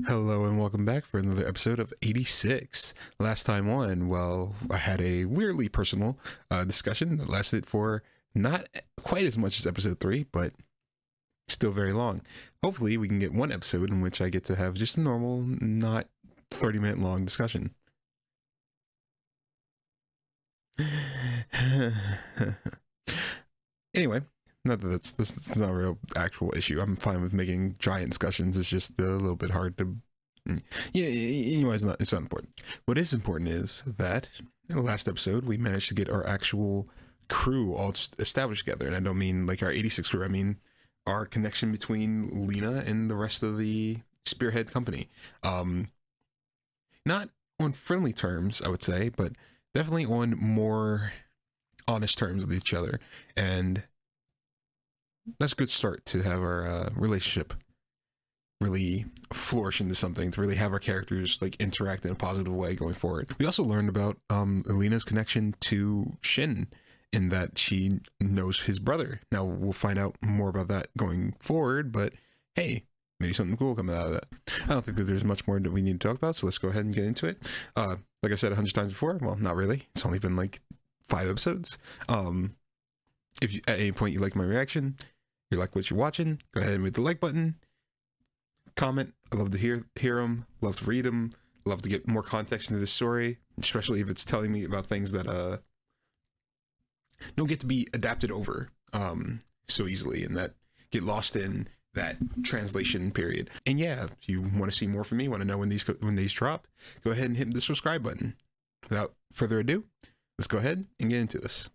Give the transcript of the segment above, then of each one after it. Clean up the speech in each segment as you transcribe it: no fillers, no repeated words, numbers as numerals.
Hello and welcome back for another episode of 86. Last time on, well, I had a weirdly personal discussion that lasted for not quite as much as episode 3, but still very long. Hopefully we can get one episode in which I get to have just a normal, not 30-minute long discussion. Anyway, not that this is not a real actual issue. I'm fine with making giant discussions. It's just a little bit hard to. Yeah, anyway, it's not important. What is important is that in the last episode we managed to get our actual crew all established together, and I don't mean like our 86 crew. I mean our connection between Lena and the rest of the Spearhead company. Not on friendly terms, I would say, but definitely on more honest terms with each other, and that's a good start to have our relationship really flourish into something, to really have our characters like interact in a positive way going forward. We also learned about Alina's connection to Shin, in that she knows his brother. Now we'll find out more about that going forward, but hey, maybe something cool coming out of that. I don't think that there's much more that we need to talk about, so let's go ahead and get into it. Like I said 100 times before, well, not really. It's only been like 5 episodes. If you, at any point you like my reaction, you like what you're watching, go ahead and hit the like button. Comment. I love to hear them. Love to read them. Love to get more context into the story, especially if it's telling me about things that don't get to be adapted over so easily, and that get lost in that translation period. And yeah, if you want to see more from me, want to know when these drop, go ahead and hit the subscribe button. Without further ado, let's go ahead and get into this.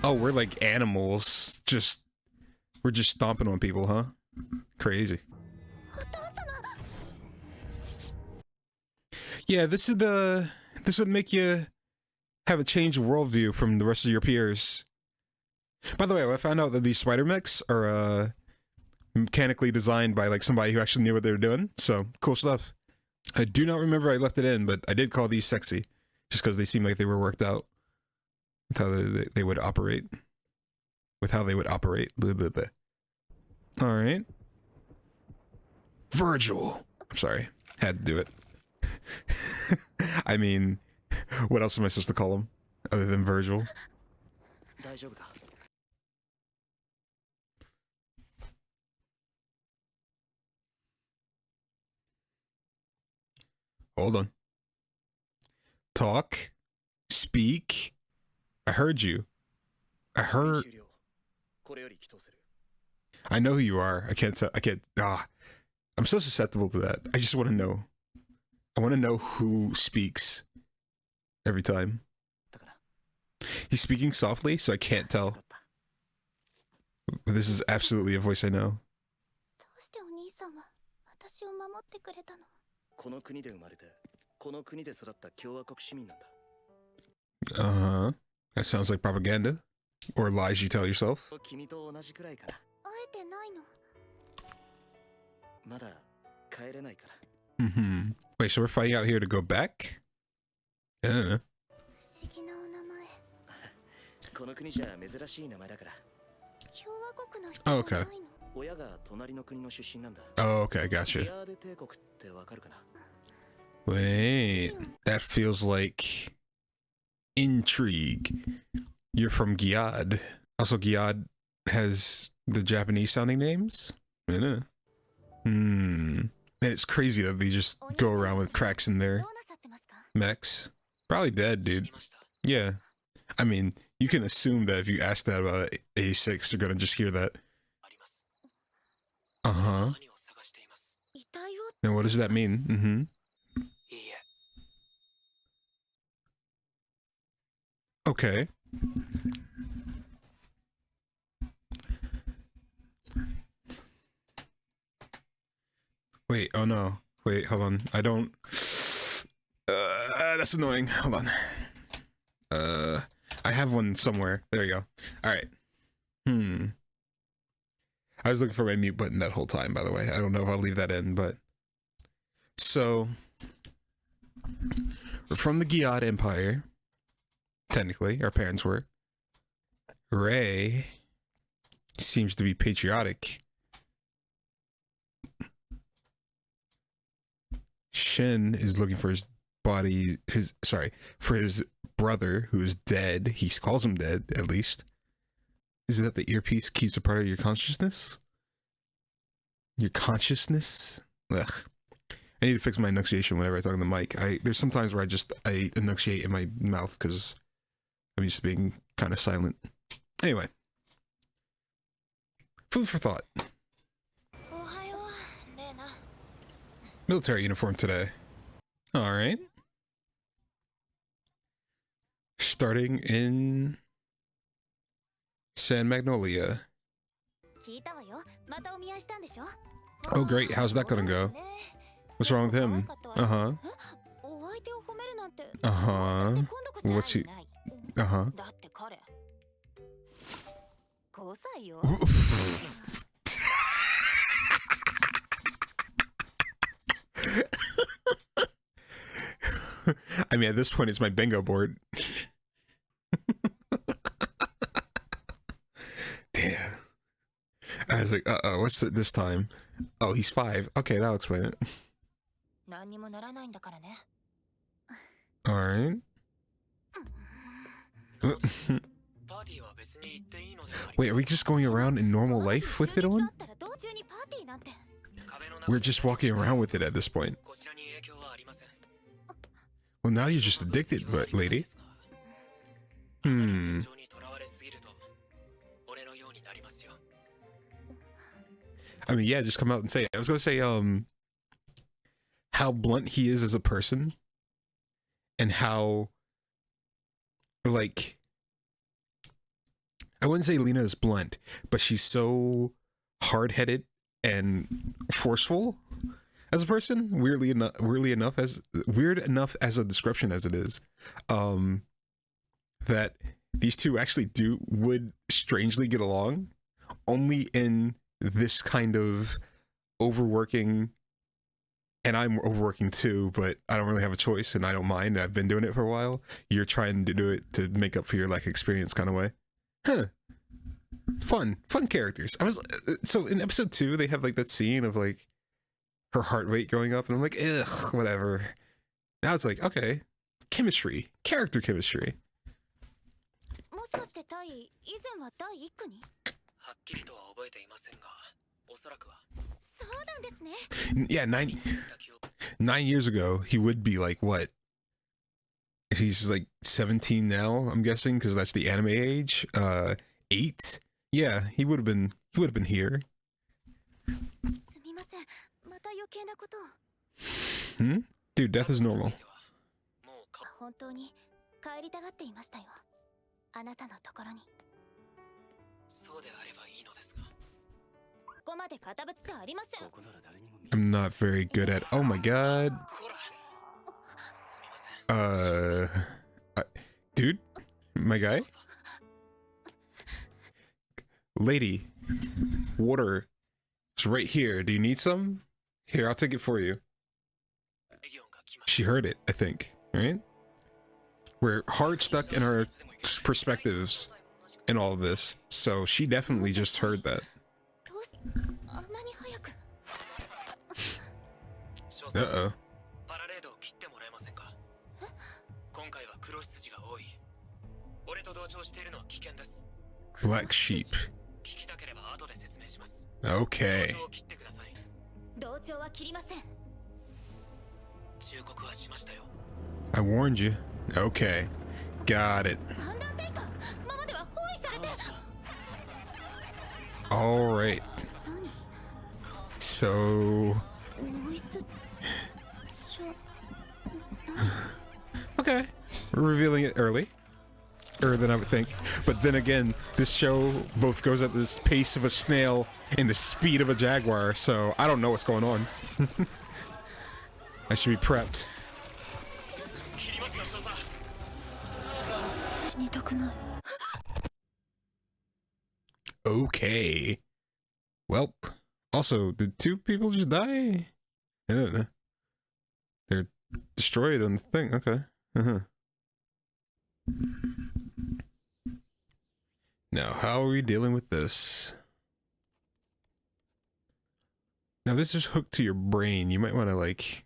Oh, we're like animals. We're just stomping on people, huh? Crazy. Yeah, this would make you have a change of worldview from the rest of your peers. By the way, I found out that these spider mechs are mechanically designed by like somebody who actually knew what they were doing. So cool stuff. I do not remember I left it in, but I did call these sexy, just because they seemed like they were worked out with how they would operate. With how they would operate. Blah, blah, blah. All right. Virgil. I'm sorry. Had to do it. I mean, what else am I supposed to call him other than Virgil? Hold on. Talk. Speak. I heard you. I know who you are. I can't. I'm so susceptible to that. I just want to know. I want to know who speaks every time. He's speaking softly, so I can't tell. This is absolutely a voice I know. Uh-huh. That sounds like propaganda. Or lies you tell yourself. Wait, so we're fighting out here to go back? Yeah. Oh, okay. Oh, okay, gotcha. Wait, that feels like intrigue. You're from Giad. Also, Giad has the Japanese sounding names? Yeah. Man, it's crazy that they just go around with cracks in their mechs. Probably dead, dude. Yeah. I mean, you can assume that if you ask that about A6, they're gonna just hear that. Uh-huh. Now what does that mean? Okay. Wait, oh no. Wait, hold on. I don't... that's annoying. Hold on. I have one somewhere. There you go. Alright. I was looking for my mute button that whole time, by the way. I don't know if I'll leave that in, but... So... We're from the Giad Empire. Technically, our parents were. Ray seems to be patriotic. Shin is looking for his body, for his brother who is dead. He calls him dead, at least. Is it that the earpiece keeps a part of your consciousness? Your consciousness? Ugh. I need to fix my enunciation whenever I talk on the mic. There's some times where I enunciate in my mouth because I'm used to being kind of silent. Anyway. Food for thought. Military uniform today. Alright. Starting in San Magnolia. Oh great, how's that gonna go? What's wrong with him? Uh-huh. Uh-huh. What's he... Uh-huh. I mean, at this point, it's my bingo board. Damn. I was like, uh-oh, what's it this time? Oh, he's 5. Okay, that'll explain it. Alright. Wait, are we just going around in normal life with it on? We're just walking around with it at this point. Well, now you're just addicted, but lady. I mean, yeah, just come out and say it. I was gonna say, how blunt he is as a person, and how, like, I wouldn't say Lena is blunt, but she's so hard-headed and forceful as a person. Weird enough as a description as it is, that these two actually would strangely get along, only in this kind of overworking. And I'm overworking too, but I don't really have a choice, and I don't mind. I've been doing it for a while. You're trying to do it to make up for your lack of experience, kind of way. Huh. Fun characters. So in episode 2, they have like that scene of like her heart rate going up, and I'm like, ugh, whatever. Now it's like, okay, character chemistry. Yeah, 9 years ago, he would be like, what? He's like 17 now, I'm guessing, because that's the anime age. 8? Yeah, he would have been here. Dude, death is normal. I'm not very good at... Oh my god. Dude? My guy? Lady. Water. It's right here. Do you need some? Here, I'll take it for you. She heard it, I think. Right? We're hard stuck in our perspectives in all of this. So she definitely just heard that. Uh-oh. Black sheep. Okay. I warned you. Okay. Got it. Alright. So... Okay. We're revealing it earlier than I would think. But then again, this show both goes at the pace of a snail and the speed of a jaguar, so I don't know what's going on. I should be prepped. Okay. Well, also, did 2 people just die? I don't know. They're destroyed on the thing. Okay. Now, how are we dealing with this? Now, this is hooked to your brain. You might want to, like...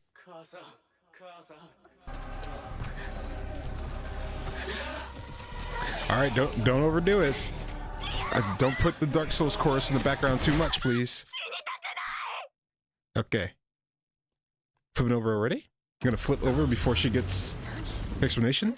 All right, don't overdo it. Don't put the Dark Souls chorus in the background too much, please. Okay. Flipping over already? I'm gonna flip over before she gets explanation.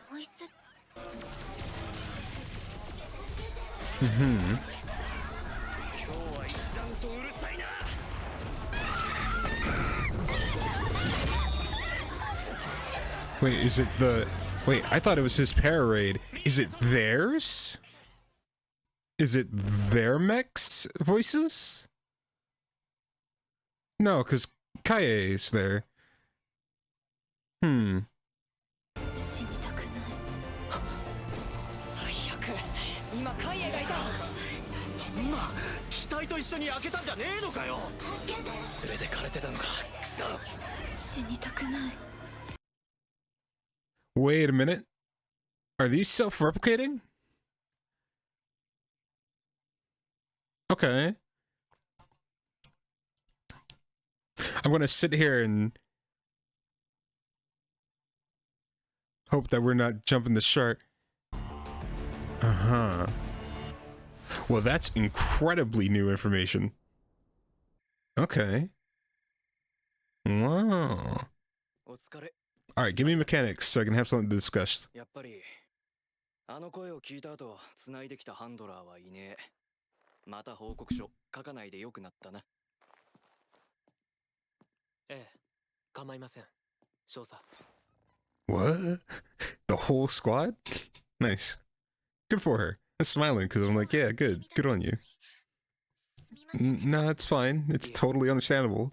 Wait, is it the... Wait, I thought it was his para-raid. Is it theirs? Is it their mechs voices? No, because Kaie's there. Hmm. 死体と一緒に開けたんじゃねえのかよ。連れてかれてたのか。くそ。死にたくない。 Wait a minute. Are these self-replicating? Okay. I'm gonna sit here and hope that we're not jumping the shark. Uh-huh. Well, that's incredibly new information. Okay. Wow. Alright, give me mechanics so I can have something to discuss. やっぱりあの声を聞いた後、繋いできたハンドラーはいねえ。また報告書書かないでよくなったな。ええ、構いません。少佐。What? The whole squad? Nice. Good for her. I'm smiling because I'm like, yeah, good. Good on you. Nah, it's fine. It's totally understandable.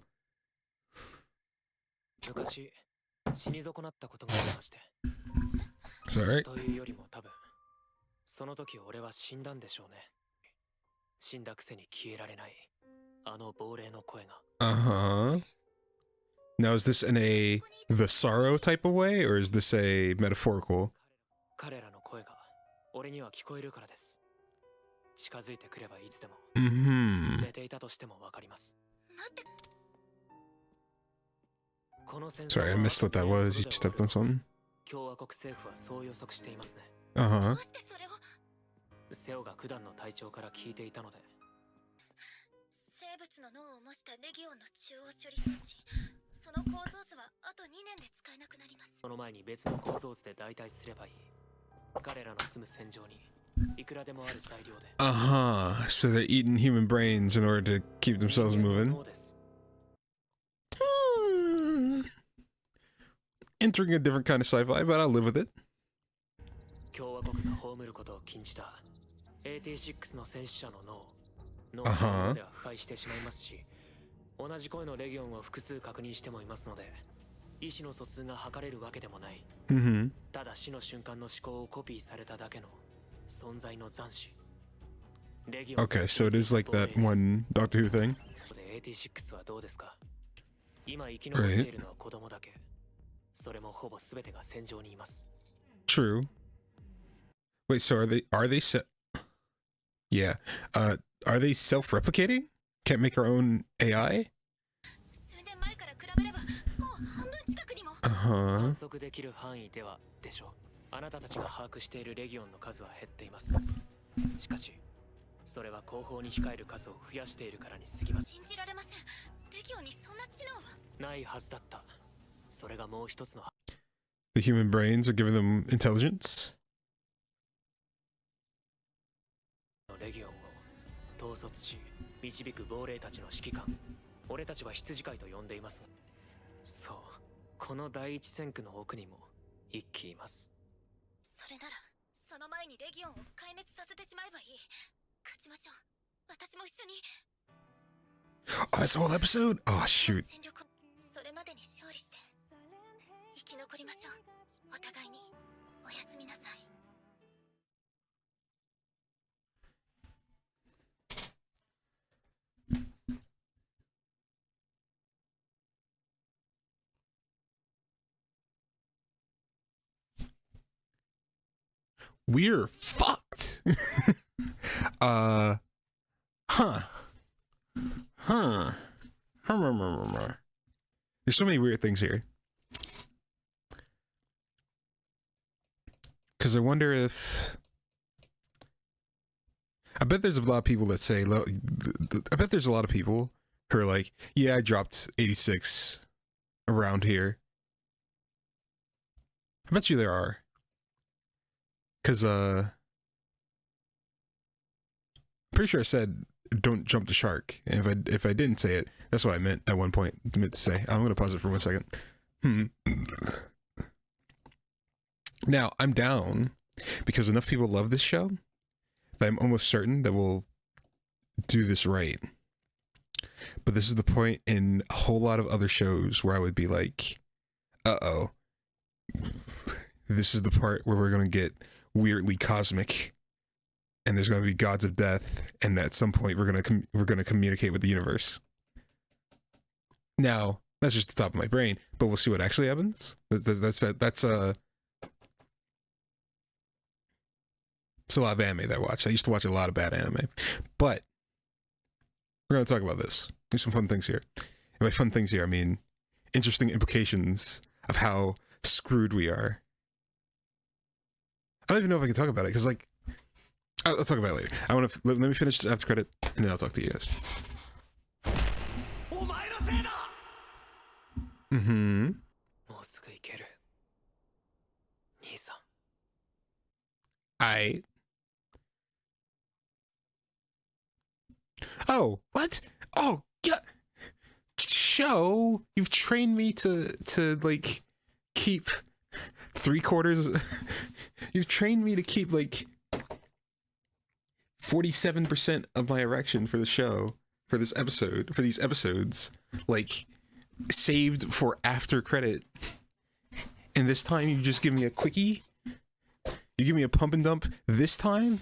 昔死に損なったことがありまして。It's alright. というよりも多分その時俺は死んだんでしょうね。死んだくせに消えられないあの亡霊の声が。Uh-huh. Now, is this in a the sorrow type of way, or is this a metaphorical? 彼らの声が俺には聞こえるからです。近づいてくればいつでも。Mm-hmm. 寝ていたとしてもわかります。 Sorry, I missed what that was. You stepped on something? 共和国政府はそう予測していますね。 Uh-huh. セオが九段の隊長から聞いていたので。生物の脳を模したレギオンの中央処理装置。その構造図はあと2年で使えなくなります。その前に別の構造図で代替すればいい。彼らの住む戦場にいくらでもある材料で。Uh-huh. So they're eating human brains in order to keep themselves moving. Entering a different kind of sci-fi, but I'll live with it. 共和国が葬ることを禁じた AT6 の戦死者の脳のでは腐敗してしまいますし、同じ声のレギオンを複数確認してもいますので、意思の疎通が図れるわけでもない。ただ死の瞬間の思考をコピーされただけの存在の残滓。Okay, so it is like that one Doctor Who thing. AT6 はどうですか？今生き残っているのは子供だけ。それもほぼ全てが戦場にいます。 True. Wait, so are they yeah. Are they self-replicating? Can't make our own AI? Uh-huh. 観測できる範囲ではでしょう。あなたたちが把握しているレギオンの数は減っています。しかし、それは後方に控える数を増やしているからに過ぎません。信じられません。レギオンにそんな知能はないはずだった。それがもう一つの。 The human brains are giving them intelligence. レギオンを統率し導く亡霊たちの指揮官。俺たちは羊飼いと呼んでいますが、そう、この第一戦区の奥にも一機います。それならその前にレギオンを壊滅させてしまえばいい。勝ちましょう。私も一緒に。 Oh, that's a whole episode? Oh, shoot. それまでに勝利して生き残りましょう。お互いにおやすみなさい。 We're fucked. Huh. There's so many weird things here. Because I wonder if I bet there's a lot of people that say, I bet there's a lot of people who are like, yeah, I dropped 86 around here. I bet you there are. Because, I'm pretty sure I said, don't jump the shark. And if I didn't say it, that's what I meant at one point. I meant to say. I'm going to pause it for 1 second. Now, I'm down because enough people love this show that I'm almost certain that we'll do this right. But this is the point in a whole lot of other shows where I would be like, uh-oh. This is the part where we're going to get weirdly cosmic, and there's going to be gods of death, and at some point we're going to communicate with the universe. Now, that's just the top of my brain, but we'll see what actually happens. It's a lot of anime that I watch. I used to watch a lot of bad anime, but we're going to talk about this. There's some fun things here. And by fun things here, I mean interesting implications of how screwed we are. I don't even know if I can talk about it, because, like, I'll talk about it later. Let me finish this after credit, and then I'll talk to you guys. Mm-hmm. Oh, what? Oh, yeah. Show, you've trained me to like keep 3/4. You've trained me to keep like 47% of my erection for the show, for these episodes, like saved for after credit. And this time you just give me a quickie. You give me a pump and dump this time.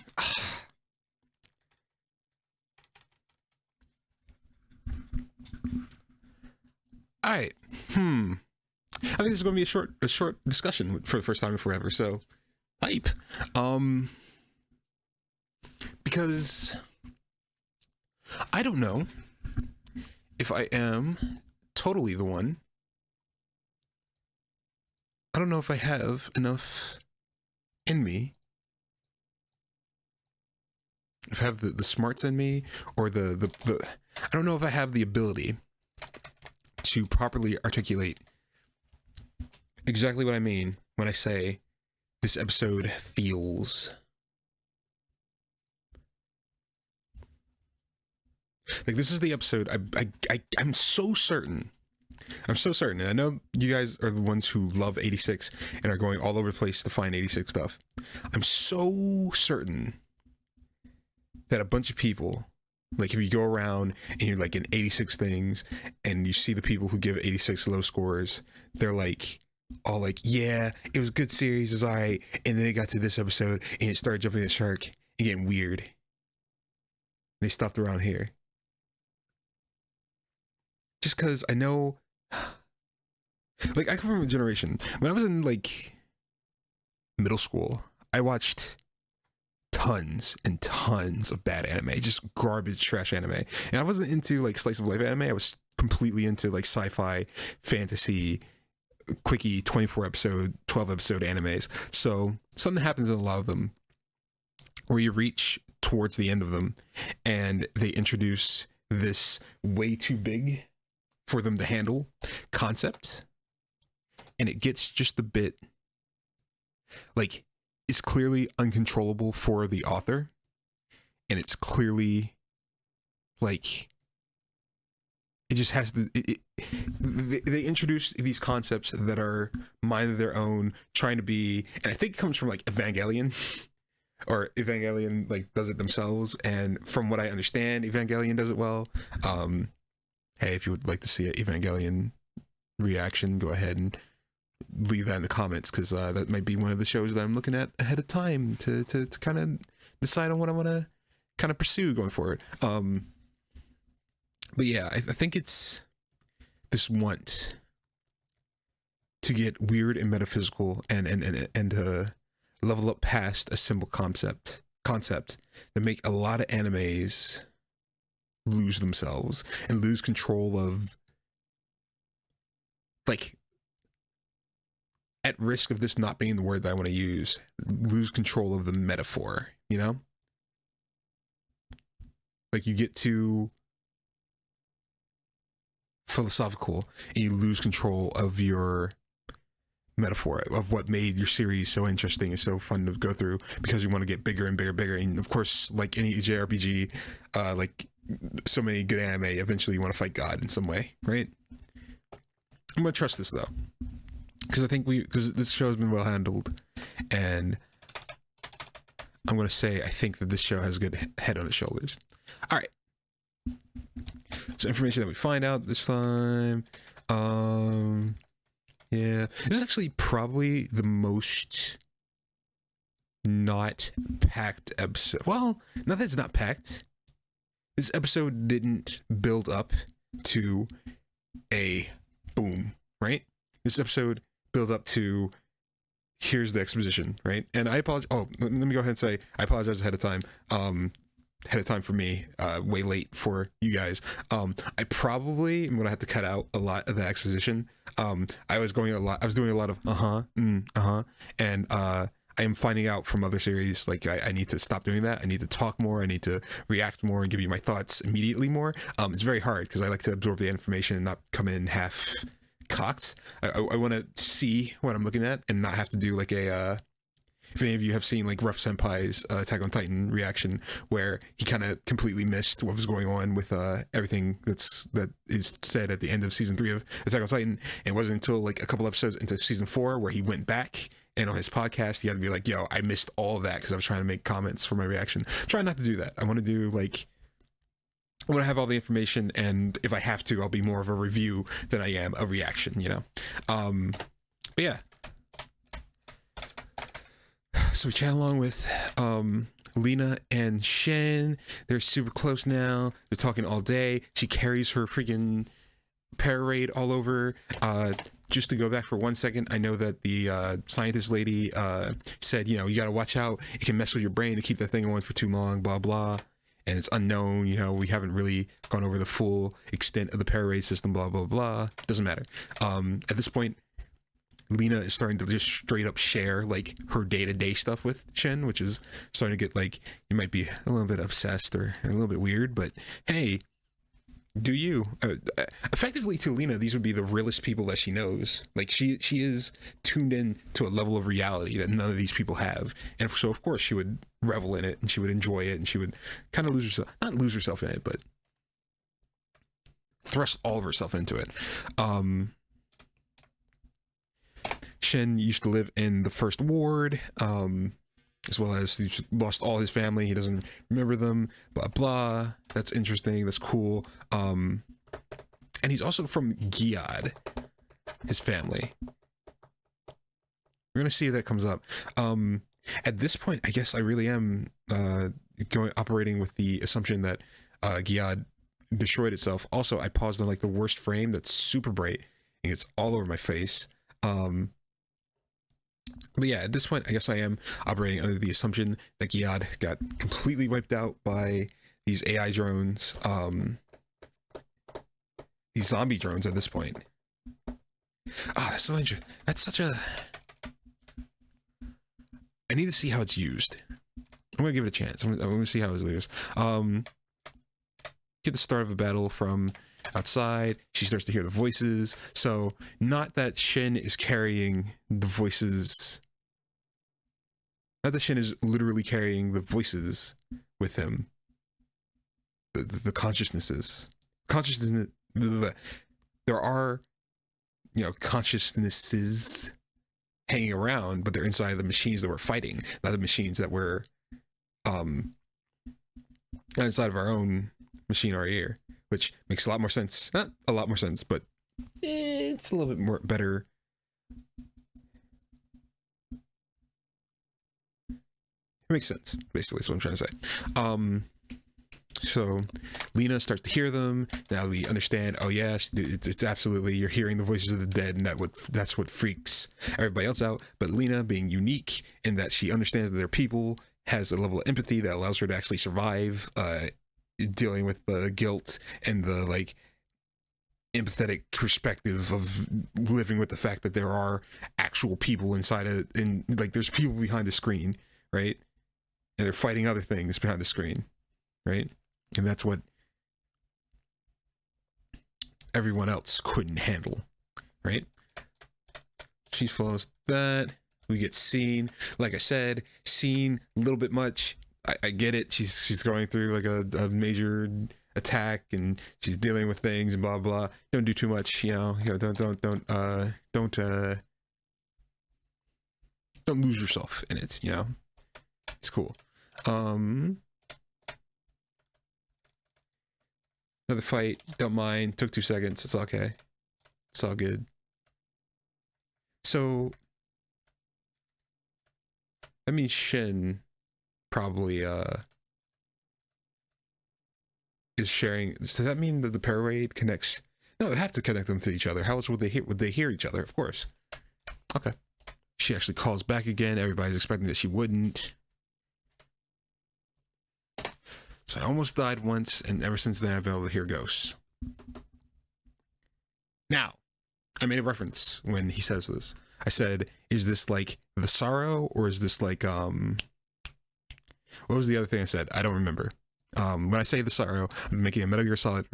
All right. I think this is going to be a short discussion for the first time in forever. So, hype. Because I don't know if I am totally the one. I don't know if I have enough in me. If I have the smarts in me, or the I don't know if I have the ability to properly articulate exactly what I mean when I say this episode feels like this is the episode I'm so certain. And I know you guys are the ones who love 86 and are going all over the place to find 86 stuff. I'm so certain that a bunch of people, like, if you go around and you're like in 86 things and you see the people who give 86 low scores, they're like all like, yeah, it was a good series, it was alright, and then it got to this episode and it started jumping the shark and getting weird. They stopped around here. Just because I know, like, I come from a generation, when I was in like middle school, I watched tons and tons of bad anime, just garbage trash anime. And I wasn't into like slice of life anime. I was completely into like sci-fi, fantasy, quickie 24 episode, 12 episode animes. So something happens in a lot of them where you reach towards the end of them and they introduce this way too big for them to handle concept, and it gets just a bit like, it's clearly uncontrollable for the author, and it's clearly like it just has they introduce these concepts that are mind of their own, trying to be, and I think it comes from like Evangelion, or Evangelion like does it themselves, and from what I understand, Evangelion does it well. Hey, if you would like to see an Evangelion reaction, go ahead and leave that in the comments, because that might be one of the shows that I'm looking at ahead of time to kind of decide on what I want to kind of pursue going forward. But yeah, I think it's this want to get weird and metaphysical and level up past a simple concept that make a lot of animes lose themselves and lose control of, like, at risk of this not being the word that I want to use, lose control of the metaphor, you know? Like you get too philosophical and you lose control of your metaphor of what made your series so interesting and so fun to go through, because you want to get bigger and bigger. And of course, like any JRPG, like so many good anime, eventually you want to fight God in some way, right? I'm gonna trust this though, because I think because this show has been well handled, and I'm gonna say I think that this show has a good head on its shoulders. All right. So information that we find out this time. Yeah, this is actually probably the most not packed episode. Well, not that it's not packed. This episode didn't build up to a boom, right? This episode built up to here's the exposition, right? And I apologize. Oh, let me go ahead and say I apologize ahead of time. Ahead of time for me, way late for you guys. I probably am gonna have to cut out a lot of the exposition. I was doing a lot of and I am finding out from other series like I need to stop doing that. I need to talk more. I need to react more and give you my thoughts immediately more. It's very hard because I like to absorb the information and not come in half cocked. I want to see what I'm looking at and not have to do like a if any of you have seen like Rough Senpai's Attack on Titan reaction, where he kind of completely missed what was going on with everything that is said at the end of season 3 of Attack on Titan. It wasn't until like a couple episodes into season 4 where he went back and on his podcast he had to be like, yo, I missed all of that because I was trying to make comments for my reaction. I'm trying not to do that. I want to do like, I want to have all the information, and if I have to, I'll be more of a review than I am a reaction, you know? But yeah. So we chat along with Lena and Shen. They're super close now. They're talking all day. She carries her freaking parade all over. Just to go back for 1 second, I know that the scientist lady said, you know, you got to watch out. It can mess with your brain to keep that thing going for too long, blah, blah. And it's unknown, you know, we haven't really gone over the full extent of the parade system, blah, blah, blah. Doesn't matter. At this point, Lena is starting to just straight up share like her day-to-day stuff with Shen, which is starting to get like, you might be a little bit obsessed or a little bit weird, but hey, do you? Effectively to Lena, these would be the realest people that she knows. Like she is tuned in to a level of reality that none of these people have. And so of course she would revel in it and she would enjoy it and she would kind of not lose herself in it, but thrust all of herself into it. Shen used to live in the first ward, as well as he lost all his family. He doesn't remember them, blah, blah. That's interesting. That's cool. And he's also from Giad, his family. We're going to see if that comes up. At this point, I guess I really am operating with the assumption that Giad destroyed itself. Also, I paused on like the worst frame that's super bright and it's all over my face. But yeah, at this point, I guess I am operating under the assumption that Giad got completely wiped out by these AI drones, these zombie drones at this point. That's so interesting. That's such a... I need to see how it's used. I'm going to give it a chance. I'm going to see how it's used. Get the start of a battle from outside. She starts to hear the voices. So not that Shen is carrying the voices. Not that Shen is literally carrying the voices with him. The consciousnesses. Consciousness. There are, you know, consciousnesses hanging around, but they're inside the machines that we're fighting, not the machines that we're inside of our own machine or ear, which makes a lot more sense. Not a lot more sense, but it's a little bit more better. It makes sense, basically, is what I'm trying to say. So Lena starts to hear them. Now we understand, oh yes, it's absolutely, you're hearing the voices of the dead, and that's what freaks everybody else out. But Lena, being unique in that she understands that they're people, has a level of empathy that allows her to actually survive dealing with the guilt and the like empathetic perspective of living with the fact that there are actual people inside it, and like there's people behind the screen, right? And they're fighting other things behind the screen, right? And that's what everyone else couldn't handle, right? She follows that. We get seen. Like I said, seen a little bit much. I get it. She's going through like a major attack and she's dealing with things and blah blah. Don't do too much, don't lose yourself in it, It's cool. Another fight, don't mind. Took 2 seconds. It's okay. It's all good. So that means Shin probably is sharing. Does that mean that the parade connects? No, it have to connect them to each other. How else would they hear each other? Of course. Okay. She actually calls back again. Everybody's expecting that she wouldn't. So I almost died once, and ever since then I've been able to hear ghosts. Now, I made a reference when he says this. I said, is this like the sorrow, or is this like what was the other thing I said? I don't remember. When I say the sorrow, I'm making a Metal Gear Solid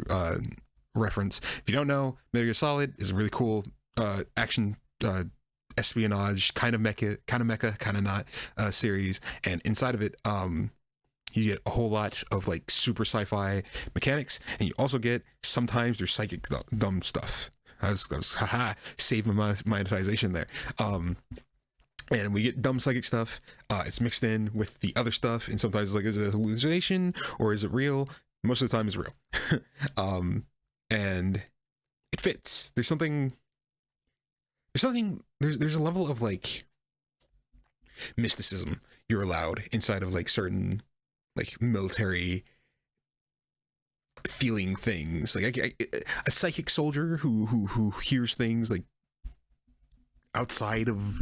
reference. If you don't know, Metal Gear Solid is a really cool action espionage, kind of mecha, kind of not series, and inside of it, you get a whole lot of like super sci-fi mechanics, and you also get sometimes there's psychic dumb stuff. I was save my monetization there. And we get dumb psychic stuff. It's mixed in with the other stuff, and sometimes it's like, is it a hallucination or is it real? Most of the time, it's real. And it fits. There's a level of like mysticism you're allowed inside of like certain like military feeling things. Like a psychic soldier who hears things like outside of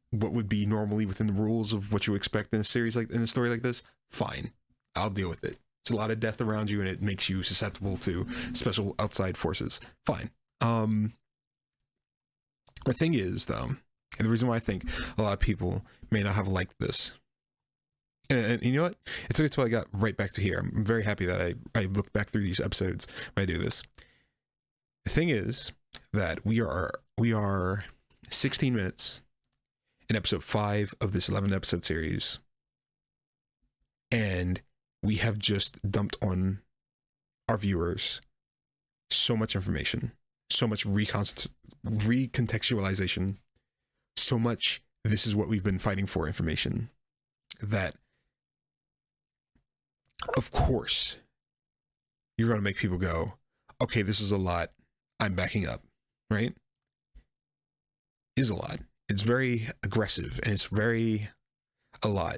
what would be normally within the rules of what you expect in a series like in a story like this. Fine, I'll deal with it. There's a lot of death around you, and it makes you susceptible to special outside forces. Fine. The thing is, though, and the reason why I think a lot of people may not have liked this, and you know what? It took until I got right back to here. I'm very happy that I look back through these episodes when I do this. The thing is that we are 16 minutes in episode 5 of this 11 episode series, and we have just dumped on our viewers so much information, so much recontextualization, so much this is what we've been fighting for information, that of course you're going to make people go, okay, this is a lot, I'm backing up, right? It is a lot. It's very aggressive, and it's very a lot.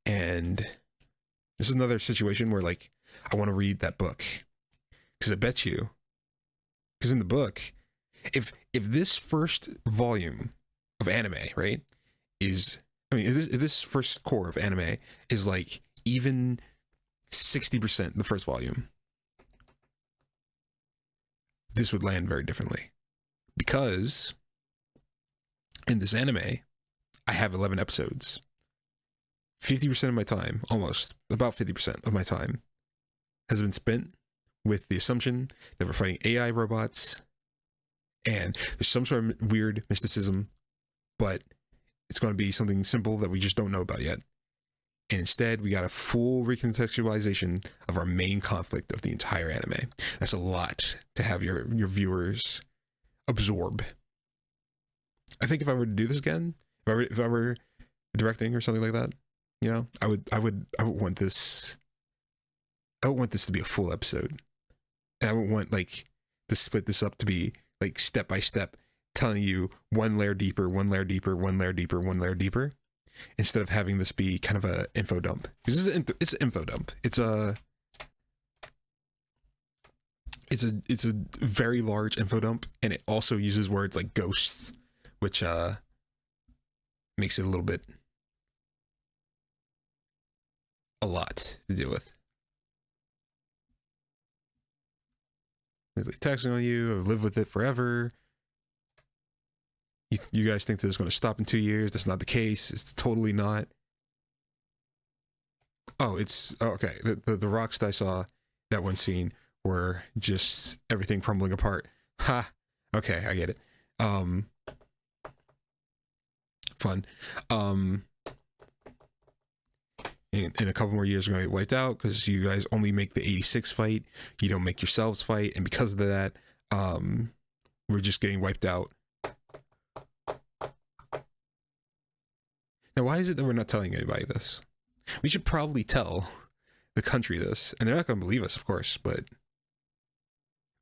And this is another situation where like I want to read that book, because I bet you, because in the book, if this first volume of anime, right, if this first core of anime is like even 60% the first volume, this would land very differently, because in this anime I have 11 episodes. 50% of my time, almost about 50% of my time, has been spent with the assumption that we're fighting AI robots, and there's some sort of weird mysticism, but it's going to be something simple that we just don't know about yet. And instead, we got a full recontextualization of our main conflict of the entire anime. That's a lot to have your viewers absorb. I think if I were to do this again, if I were directing or something like that, I would want this. I would want this to be a full episode, and I would want like to split this up to be like step by step, telling you one layer deeper, one layer deeper, one layer deeper, one layer deeper, instead of having this be kind of a info dump. Because it's an info dump. It's a very large info dump, and it also uses words like ghosts, which makes it a lot to deal with. Really taxing on you, I've lived with it forever. You guys think that it's going to stop in 2 years? That's not the case. It's totally not. Oh, it's okay. The rocks that I saw that one scene were just everything crumbling apart. Ha. Okay, I get it. Fun. In a couple more years, we're gonna get wiped out because you guys only make the 86 fight. You don't make yourselves fight, and because of that, we're just getting wiped out. Now, why is it that we're not telling anybody this? We should probably tell the country this, and they're not gonna believe us, of course, but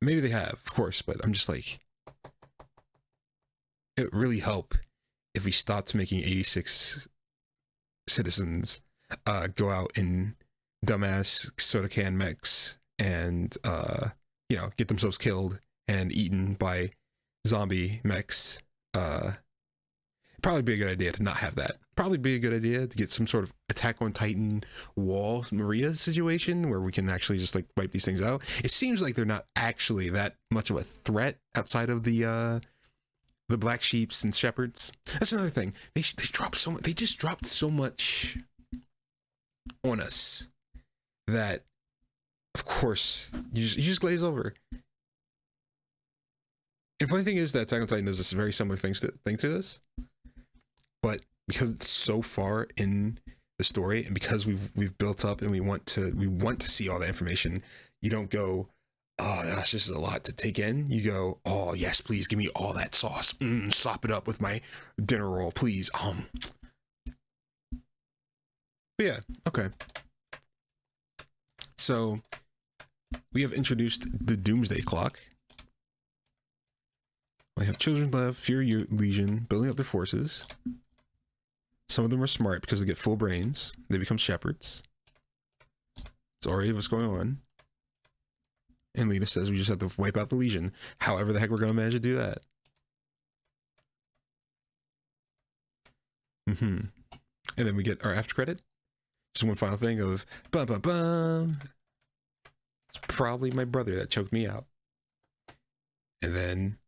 maybe they have, of course. But I'm just like, it would really help if we stopped making 86 citizens go out in dumbass soda can mechs and get themselves killed and eaten by zombie mechs. Probably be a good idea to not have that. Probably be a good idea to get some sort of Attack on Titan wall Maria situation where we can actually just like wipe these things out. It seems like they're not actually that much of a threat outside of the black sheeps and shepherds. That's another thing. They dropped so much. They just dropped so much on us that, of course, you just glaze over. And funny thing is that Attack on Titan does this very similar thing to this, but because it's so far in the story, and because we've built up and we want to see all the information, you don't go, oh gosh, this is a lot to take in. You go, oh yes, please give me all that sauce. Slop it up with my dinner roll, please. But yeah, okay. So we have introduced the doomsday clock. We have children left, fear legion, building up their forces. Some of them are smart because they get full brains. They become shepherds. It's already what's going on. And Lena says we just have to wipe out the legion. However the heck we're going to manage to do that. And then we get our after credit. Just one final thing of bum bum bum. It's probably my brother that choked me out. And then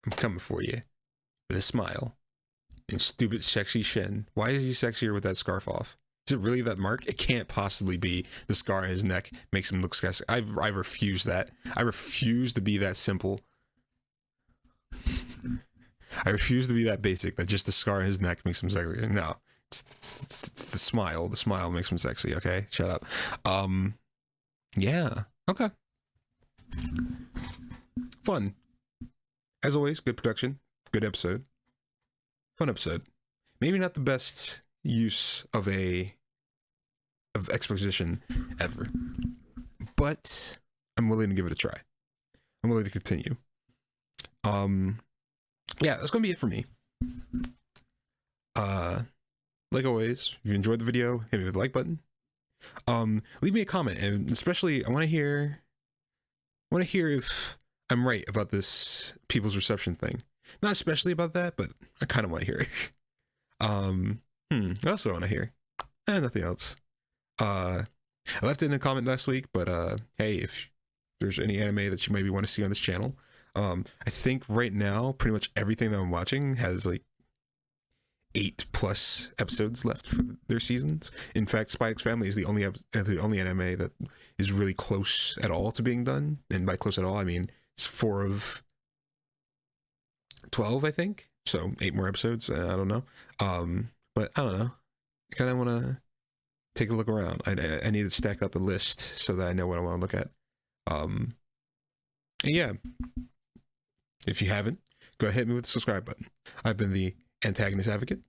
I'm coming for you with a smile and stupid sexy Shen. Why is he sexier with that scarf off? Is it really that mark? It can't possibly be the scar on his neck makes him look sexy. I refuse that. I refuse to be that simple. I refuse to be that basic that just the scar on his neck makes him sexy. No, it's the smile. The smile makes him sexy. Okay, shut up. Yeah. Okay. Fun. As always, good production, good episode, fun episode. Maybe not the best use of exposition ever, but I'm willing to give it a try. I'm willing to continue. Yeah, that's gonna be it for me. Like always, if you enjoyed the video, hit me with the like button. Leave me a comment, and especially I want to hear if I'm right about this people's reception thing. Not especially about that, but I kind of want to hear it. I also want to hear. Nothing else. I left it in a comment last week, but hey, if there's any anime that you maybe want to see on this channel, I think right now pretty much everything that I'm watching has like 8+ episodes left for their seasons. In fact, Spy X Family is the only anime that is really close at all to being done, and by close at all I mean it's 4 of 12, I think. So 8 more episodes. I don't know. But I don't know. I kind of want to take a look around. I need to stack up a list so that I know what I want to look at. Yeah. If you haven't, go ahead and hit me with the subscribe button. I've been the Antagonist Advocate.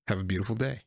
Have a beautiful day.